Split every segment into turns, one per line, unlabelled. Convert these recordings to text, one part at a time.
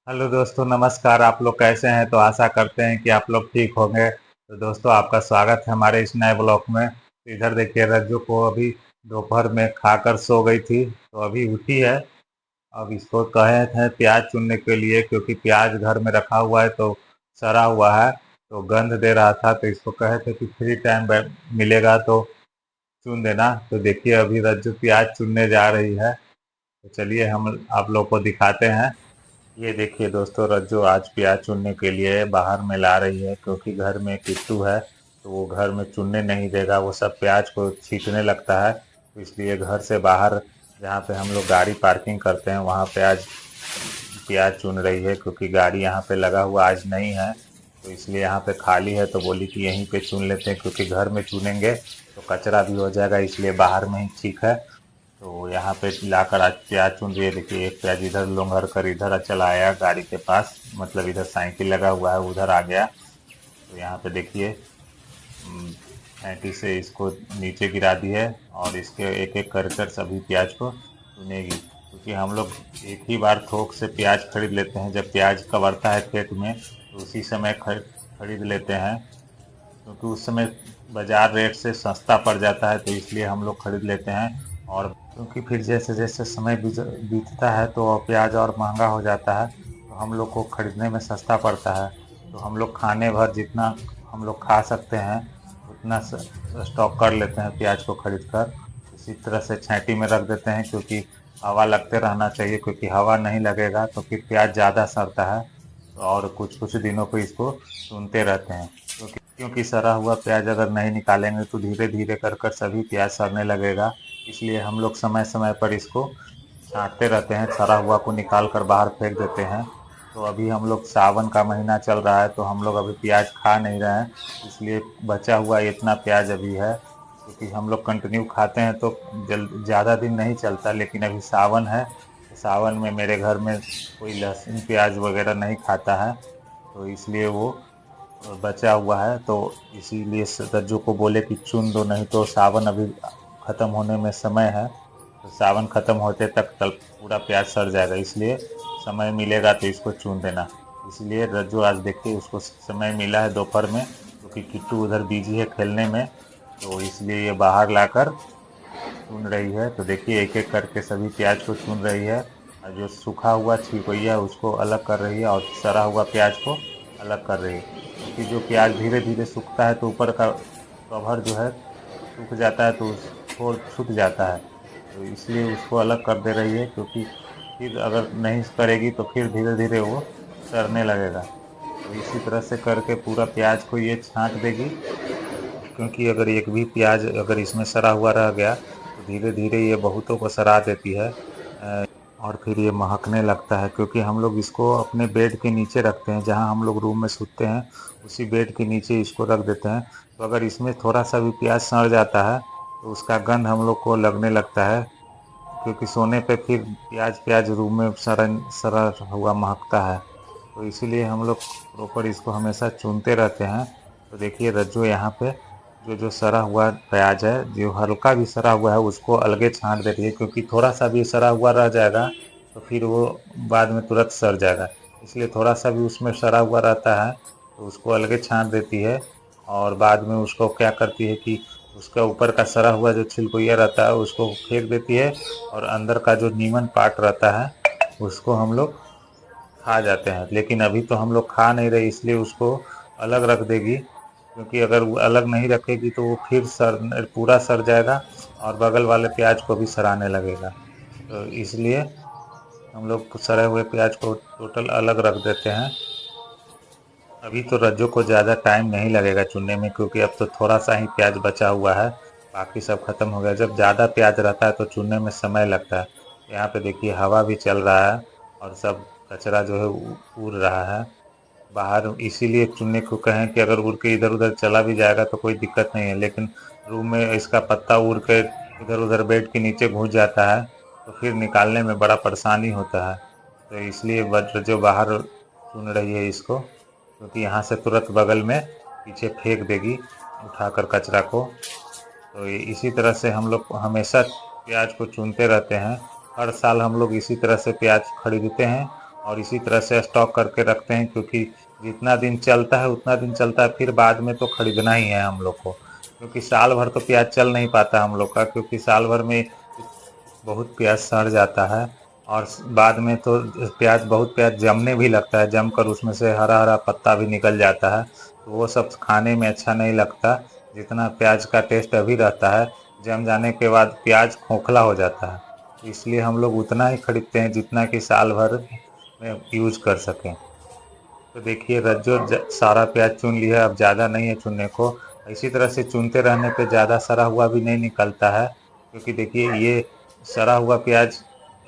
Hello दोस्तों, नमस्कार। आप लोग कैसे हैं? तो आशा करते हैं कि आप लोग ठीक होंगे। तो दोस्तों, आपका स्वागत है हमारे इस नए ब्लॉग में। तो इधर देखिए, रज्जू को अभी दोपहर में खाकर सो गई थी, तो अभी उठी है। अब इसको कहे थे प्याज चुनने के लिए, क्योंकि प्याज घर में रखा हुआ है तो सड़ा हुआ है, तो गंध दे रहा था। तो इसको कहे थे कि फ्री टाइम मिलेगा तो चुन देना। तो देखिए, अभी रज्जू प्याज चुनने जा रही है। तो चलिए हम आप लोग को दिखाते हैं। ये देखिए दोस्तों, रज्जू आज प्याज चुनने के लिए बाहर में ला रही है, क्योंकि घर में किट्टू है तो वो घर में चुनने नहीं देगा। वो सब प्याज को छींटने लगता है, तो इसलिए घर से बाहर, जहाँ पे हम लोग गाड़ी पार्किंग करते हैं, वहाँ पे आज प्याज चुन रही है। क्योंकि गाड़ी यहाँ पे लगा हुआ आज नहीं है, तो इसलिए यहाँ पे खाली है। तो बोली कि यहीं पे चुन लेते हैं, क्योंकि घर में चुनेंगे तो कचरा भी हो जाएगा, इसलिए बाहर में ही ठीक है। तो यहाँ पे लाकर आज प्याज चुन रही है। देखिए, एक प्याज इधर लोंघर कर इधर चला आया गाड़ी के पास, मतलब इधर साइकिल लगा हुआ है, उधर आ गया। तो यहाँ पे देखिए, छेंटी से इसको नीचे गिरा दी है, और इसके एक एक कर कर सभी प्याज को चुनेगी। क्योंकि हम लोग एक ही बार थोक से प्याज खरीद लेते हैं, जब प्याज कवरता है खेत में तो उसी समय खरीद लेते हैं। क्योंकि उस समय बाजार रेट से सस्ता पड़ जाता है, तो इसलिए हम लोग खरीद लेते हैं। और क्योंकि फिर जैसे जैसे समय बीतता है तो प्याज और महंगा हो जाता है, तो हम लोग को खरीदने में सस्ता पड़ता है। तो हम लोग खाने भर जितना हम लोग खा सकते हैं उतना स्टॉक कर लेते हैं प्याज को खरीद कर। इसी तरह से छेंटी में रख देते हैं, क्योंकि हवा लगते रहना चाहिए। क्योंकि हवा नहीं लगेगा तो फिर प्याज ज़्यादा सड़ता है, और कुछ कुछ दिनों को इसको सुनते रहते हैं। क्योंकि सड़ा हुआ प्याज अगर नहीं निकालेंगे तो धीरे धीरे कर कर सभी प्याज सड़ने लगेगा। इसलिए हम लोग समय समय पर इसको छांटते रहते हैं, सड़ा हुआ को निकाल कर बाहर फेंक देते हैं। तो अभी हम लोग सावन का महीना चल रहा है, तो हम लोग अभी प्याज खा नहीं रहे हैं, इसलिए बचा हुआ इतना प्याज अभी है। क्योंकि हम लोग कंटिन्यू खाते हैं तो ज़्यादा दिन नहीं चलता, लेकिन अभी सावन है, तो सावन में मेरे घर में कोई लहसुन प्याज वगैरह नहीं खाता है, तो इसलिए वो बचा हुआ है। तो इसीलिए रज्जू को बोले कि चुन दो, नहीं तो सावन अभी ख़त्म होने में समय है, तो सावन ख़त्म होते तक कल पूरा प्याज सड़ जाएगा। इसलिए समय मिलेगा तो इसको चुन देना। इसलिए रज्जू आज देखिए, उसको समय मिला है दोपहर में, क्योंकि किट्टू उधर बिजी है खेलने में, तो इसलिए ये बाहर लाकर चुन रही है। तो देखिए, एक एक करके सभी प्याज को चुन रही है, और जो सूखा हुआ छिलकोइया उसको अलग कर रही है, और सड़ा हुआ प्याज को अलग कर रही है। क्योंकि जो प्याज धीरे धीरे सूखता है तो ऊपर का कवर जो है सूख जाता है, तो उसको सूख जाता है, तो इसलिए उसको अलग कर दे रही है। क्योंकि फिर अगर नहीं करेगी तो फिर धीरे धीरे वो सड़ने लगेगा। तो इसी तरह से करके पूरा प्याज को ये छांट देगी। क्योंकि अगर एक भी प्याज अगर इसमें सड़ा हुआ रह गया तो धीरे धीरे ये बहुतों को सड़ा देती है, और फिर ये महकने लगता है। क्योंकि हम लोग इसको अपने बेड के नीचे रखते हैं, जहाँ हम लोग रूम में सोते हैं उसी बेड के नीचे इसको रख देते हैं। तो अगर इसमें थोड़ा सा भी प्याज सड़ जाता है तो उसका गंध हम लोग को लगने लगता है। क्योंकि सोने पे फिर प्याज प्याज रूम में सड़ा सड़ा हुआ महकता है, तो इसीलिए हम लोग प्रॉपर इसको हमेशा चुनते रहते हैं। तो देखिए, रज्जू यहाँ पे जो जो सड़ा हुआ प्याज है, जो हल्का भी सड़ा हुआ है उसको अलगे छांट देती है। क्योंकि थोड़ा सा भी सड़ा हुआ रह जाएगा तो फिर वो बाद में तुरंत सड़ जाएगा, इसलिए थोड़ा सा भी उसमें सड़ा हुआ रहता है तो उसको अलगे छांट देती है। और बाद में उसको क्या करती है कि उसका ऊपर का सड़ा हुआ जो छिलकोइया रहता है उसको फेंक देती है, और अंदर का जो नीमन पार्ट रहता है उसको हम लोग खा जाते हैं। लेकिन अभी तो हम लोग खा नहीं रहे, इसलिए उसको अलग रख देगी। क्योंकि अगर वो अलग नहीं रखेगी तो वो फिर पूरा सड़ जाएगा, और बगल वाले प्याज को भी सड़ाने लगेगा। तो इसलिए हम लोग सड़े हुए प्याज को टोटल अलग रख देते हैं। अभी तो रज्जो को ज़्यादा टाइम नहीं लगेगा चुनने में, क्योंकि अब तो थोड़ा सा ही प्याज बचा हुआ है, बाकी सब खत्म हो गया। जब ज़्यादा प्याज रहता है तो चुनने में समय लगता है। यहाँ पे देखिए, हवा भी चल रहा है, और सब कचरा जो है उड़ रहा है बाहर। इसीलिए चुनने को कहें कि अगर उड़ के इधर उधर चला भी जाएगा तो कोई दिक्कत नहीं है, लेकिन रूम में इसका पत्ता उड़ के इधर उधर बेड के नीचे घुस जाता है, तो फिर निकालने में बड़ा परेशानी होता है। तो इसलिए वज्र जो बाहर चुन रही है इसको, क्योंकि यहाँ से तुरंत बगल में पीछे फेंक देगी उठाकर कचरा को। तो इसी तरह से हम लोग हमेशा प्याज को चुनते रहते हैं। हर साल हम लोग इसी तरह से प्याज खरीदते हैं, और इसी तरह से स्टॉक करके रखते हैं, क्योंकि जितना दिन चलता है उतना दिन चलता है, फिर बाद में तो खरीदना ही है हम लोग को, क्योंकि साल भर तो प्याज चल नहीं पाता हम लोग का, क्योंकि साल भर में बहुत प्याज सड़ जाता है। और बाद में तो बहुत प्याज जमने भी लगता है, जमकर उसमें से हरा हरा पत्ता भी निकल जाता है, तो वो सब खाने में अच्छा नहीं लगता। जितना प्याज का टेस्ट अभी रहता है, जम जाने के बाद प्याज खोखला हो जाता है। इसलिए हम लोग उतना ही खरीदते हैं जितना कि साल भर में यूज कर सकें। तो देखिए रज्जो सारा प्याज चुन लिया, अब ज़्यादा नहीं है चुनने को। इसी तरह से चुनते रहने पे ज़्यादा सड़ा हुआ भी नहीं निकलता है, क्योंकि देखिए ये सड़ा हुआ प्याज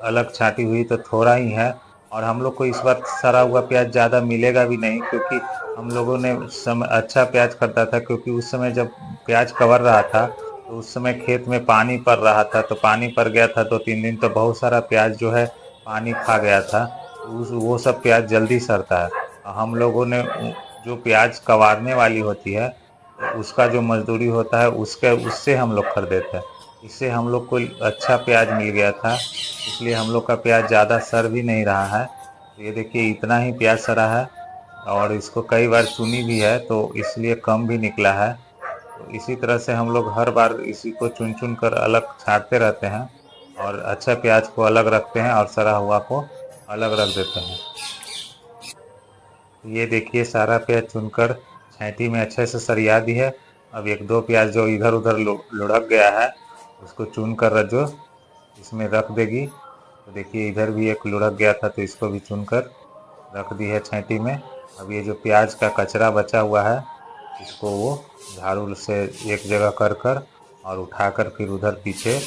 अलग छाँटी हुई तो थोड़ा ही है, और हम लोग को इस बार सड़ा हुआ प्याज ज़्यादा मिलेगा भी नहीं, क्योंकि हम लोगों ने समय अच्छा प्याज खरीदा था, क्योंकि उस समय जब प्याज कवर रहा था तो उस समय खेत में पानी पड़ रहा था, तो पानी पड़ गया था 2-3 दिन, तो बहुत सारा प्याज जो है पानी खा गया था, तो वो सब प्याज जल्दी सड़ता है। हम लोगों ने जो प्याज कबाड़ने वाली होती है, तो उसका जो मजदूरी होता है उससे हम लोग खरीदे थे। इससे हम लोग को अच्छा प्याज मिल गया था, इसलिए हम लोग का प्याज ज़्यादा सड़ भी नहीं रहा है। तो ये देखिए इतना ही प्याज सड़ा है, और इसको कई बार चुनी भी है, तो इसलिए कम भी निकला है। तो इसी तरह से हम लोग हर बार इसी को चुन चुन कर अलग छांटते रहते हैं, और अच्छा प्याज को अलग रखते हैं और सड़ा हुआ को अलग रख देते हैं। ये देखिए सारा प्याज चुनकर छैंटी में अच्छे से सरिया दी है। अब 1-2 प्याज जो इधर उधर लुढ़क गया है, उसको चुन कर रज्जो इसमें रख देगी। तो देखिए इधर भी एक लुढ़क गया था, तो इसको भी चुनकर रख दी है छैंटी में। अब ये जो प्याज का कचरा बचा हुआ है, इसको वो झाड़ू से एक जगह कर और उठाकर फिर उधर पीछे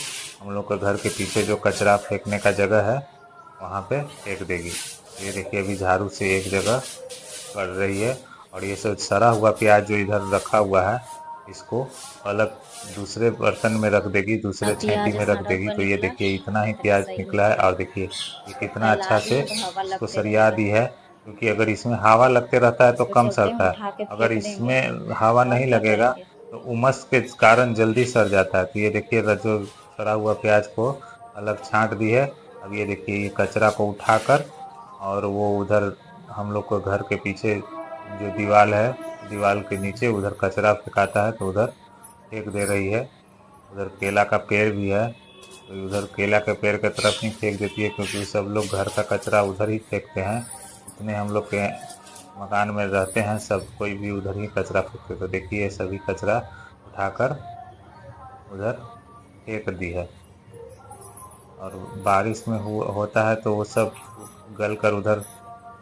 हम लोग के घर के पीछे जो कचरा फेंकने का जगह है वहाँ पे फेंक देगी। ये देखिए अभी झाड़ू से एक जगह कर रही है। और ये सब सड़ा हुआ प्याज जो इधर रखा हुआ है, इसको अलग दूसरे बर्तन में रख देगी, दूसरे छेंटी में रख देगी। तो ये देखिए इतना ही प्याज निकला है, और देखिए ये कितना अच्छा से इसको सरिया दी है, क्योंकि अगर इसमें हवा लगते रहता है तो कम सड़ता है, अगर इसमें हवा नहीं लगेगा तो उमस के कारण जल्दी सड़ जाता है। तो ये देखिए जो सड़ा हुआ प्याज को अलग छांट दी है। अब ये देखिए ये कचरा को उठाकर, और वो उधर हम लोग को घर के पीछे जो दीवार है, दीवार के नीचे उधर कचरा फेंकाता है, तो उधर फेंक दे रही है। उधर केला का पेड़ भी है, तो उधर केला के पेड़ के तरफ नहीं फेंक देती है, क्योंकि सब लोग घर का कचरा उधर ही फेंकते हैं। जितने हम लोग के मकान में रहते हैं सब कोई भी उधर ही कचरा फेंकते। तो देखिए सभी कचरा उठाकर उधर फेंक दी है। और बारिश में होता है तो वो सब गल कर उधर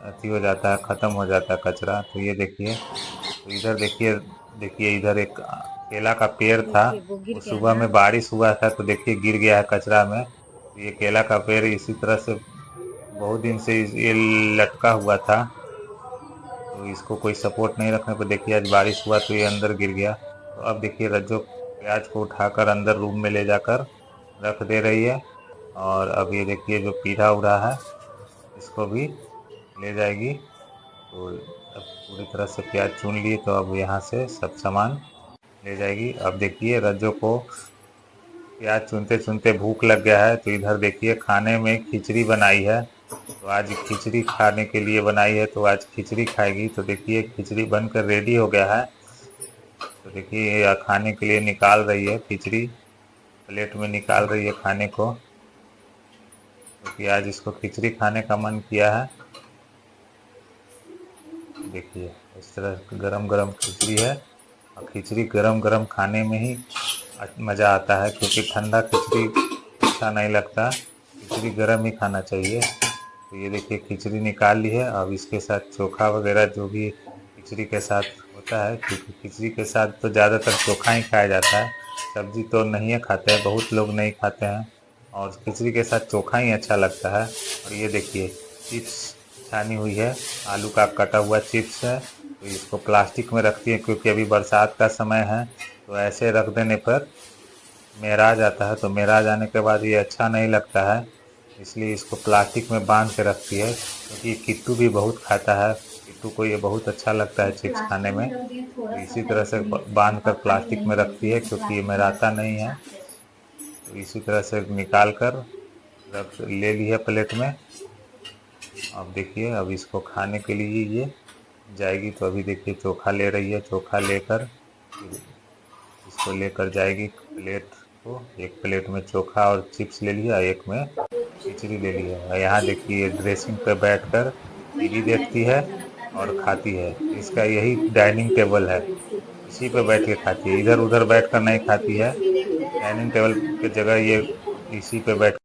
अथी हो जाता है, ख़त्म हो जाता है कचरा। तो ये देखिए, तो इधर देखिए, देखिए इधर एक केला का पेड़ था,
वो गिर
वो
गया
सुबह
ना।
में बारिश हुआ था तो देखिए गिर गया है कचरा में। तो ये केला का पेड़ इसी तरह से बहुत दिन से ये लटका हुआ था, तो इसको कोई सपोर्ट नहीं रखने पर देखिए आज बारिश हुआ तो ये अंदर गिर गया। तो अब देखिए रज्जो प्याज को उठाकर अंदर रूम में ले जाकर रख दे रही है। और अब ये देखिए जो पीढ़ा उड़ा है इसको भी ले जाएगी। तो अब पूरी तरह से प्याज चुन लिए, तो अब यहाँ से सब सामान ले जाएगी। अब देखिए रज्जो को प्याज चुनते चुनते भूख लग गया है, तो इधर देखिए खाने में खिचड़ी बनाई है। तो आज खिचड़ी खाने के लिए बनाई है, तो आज खिचड़ी खाएगी। तो देखिए खिचड़ी बनकर रेडी हो गया है। तो देखिए ये खाने के लिए निकाल रही है खिचड़ी, प्लेट में निकाल रही है खाने को, क्योंकि आज इसको खिचड़ी खाने का मन किया है। देखिए इस तरह गरम गरम खिचड़ी है, और खिचड़ी गरम गरम खाने में ही मज़ा आता है, क्योंकि ठंडा खिचड़ी अच्छा नहीं लगता, खिचड़ी गरम ही खाना चाहिए। तो ये देखिए खिचड़ी निकाल ली है। अब इसके साथ चोखा वगैरह जो भी खिचड़ी के साथ होता है, क्योंकि खिचड़ी के साथ तो ज़्यादातर चोखा ही खाया जाता है, सब्जी तो नहीं है खाते हैं, बहुत लोग नहीं खाते हैं, और खिचड़ी के साथ चोखा ही अच्छा लगता है। और ये देखिए चिप्स छानी हुई है, आलू का कटा हुआ चिप्स है। तो इसको प्लास्टिक में रखती है, क्योंकि अभी बरसात का समय है, तो ऐसे रख देने पर मेरा जाता है, तो मेरा जाने के बाद ये अच्छा नहीं लगता है, इसलिए इसको प्लास्टिक में बांध के रखती है। क्योंकि किट्टू भी बहुत खाता है, किट्टू को ये बहुत अच्छा लगता है चिप्स खाने में, तो इसी तरह से बांध कर प्लास्टिक में रखती है, क्योंकि ये मेराता नहीं है। तो इसी तरह से निकाल कर रख ले ली है प्लेट में। अब देखिए, अब इसको खाने के लिए ये जाएगी। तो अभी देखिए चोखा ले रही है, चोखा लेकर फिर इसको लेकर जाएगी प्लेट को। एक प्लेट में चोखा और चिप्स ले लिया, एक में खिचड़ी ले लिया। और यहाँ देखिए ड्रेसिंग पे बैठकर टीवी देखती है और खाती है। इसका यही डाइनिंग टेबल है, इसी पे बैठ के खाती है, इधर उधर बैठ कर नहीं खाती है। डाइनिंग टेबल की जगह ये इसी पे बैठ